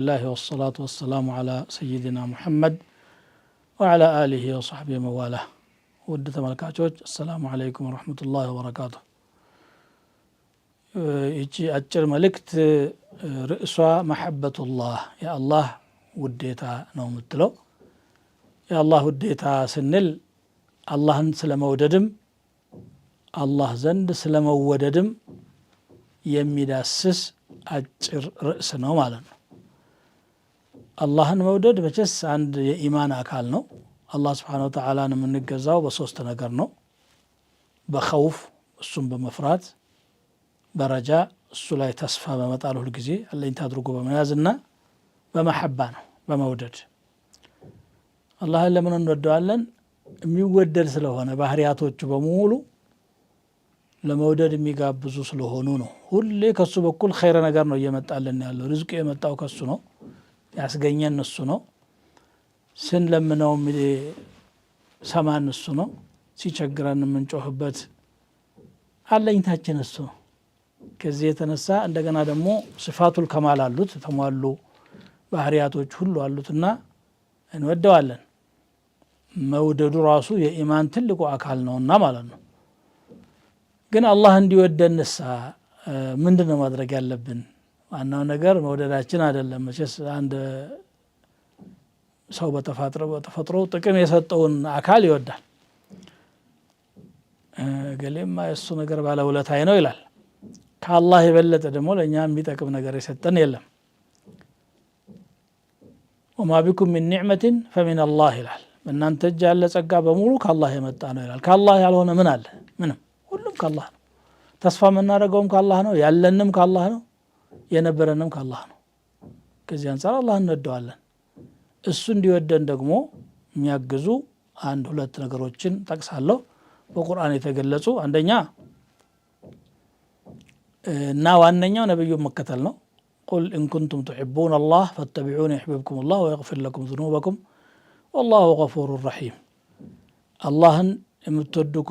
الله والصلاة والسلام على سيدنا محمد وعلى آله وصحبه مواله ودة ملكاتوج السلام عليكم ورحمة الله وبركاته يجي أجر ملكت رئيسها محبة الله يا الله وديتا نوم التلو يا الله وديتا سنل الله سلم وددم الله زند سلم وددم يميداسس أجر رئيسنا مالنا አላህን መውደድ መቼስ አንድ የኢማን አካል ነው። አላህ Subhanahu Wa Ta'ala የምንገዛው በሶስት ነገር ነው። በኸውፍ እሱን በመፍራት በረጃ እሱ ላይ ተስፋ በመጣል ሁሉ ጊዜ አለኝታ አድርጎ በመያዝና በመሐባ ነው በመውደድ። አላህን ለምን እንወደዋለን? የሚወደድ ስለሆነ ባህሪያቶቹ በሙሉ ለመውደድ የሚጋብዙ ስለሆኑ ነው። ሁሌ ከሱ በኩል ኸይር ነገር ነው እየመጣልን ያለው። ሪዝቁ የመጣው ከሱ ነው። ያስገኘን እሱ ነው። ስንለምነው ሰማን እሱ ነው። ሲቸግረን የምንጮህበት አለኝታችን እሱ ነው። ከዚህ የተነሳ እንደገና ደግሞ ሲፋቱል ከማል አሉት፣ ተሟሉ ባህሪያቶች ሁሉ አሉትና እንወደዋለን። መውደዱ ራሱ የኢማን ትልቁ አካል ነውና ማለት ነው። ግን አላህ እንዲወደንሳ ምንድነው ማድረግ ያለብን? ዋናው ነገር መውደዳችን አይደለም። መቼስ አንድ ሰው በተፈጥሮ ጥቅም የሰጠውን አካል ይወዳል። ገሌማ የሱ ነገር ባለውለታዬ ነው ይላል። ከአላህ የበለጠ ደግሞ ለእኛ የሚጠቅም ነገር የሰጠን የለም። ወማ ቢኩም ሚን ኒዕመትን ፈሚን አላህ ይላል። በእናንተ እጅ ያለ ጸጋ በሙሉ ከአላህ የመጣ ነው ይላል። ከአላህ ያልሆነ ምን አለ? ምንም። ሁሉም ከአላህ ነው። ተስፋ የምናደርገውም ከአላህ ነው። ያለንም ከአላህ ነው። የነበረንም ከአላህ ነው። ከዚህ አንፃር አላህ እንወደዋለን። እሱ እንዲወደን ደግሞ የሚያግዙ አንድ ሁለት ነገሮችን ጠቅሳለሁ በቁርአን የተገለጹ። አንደኛ እና ዋነኛው ነብዩን መከተል ነው። ቁል ኢን ኩንቱም ቱሒቡነ አላህ ፈተቢዑኒ ዩሕቢብኩም አላህ ወየግፊር ለኩም ዙኑበኩም ወላሁ ገፉሩን ረሒም። አላህን የምትወዱ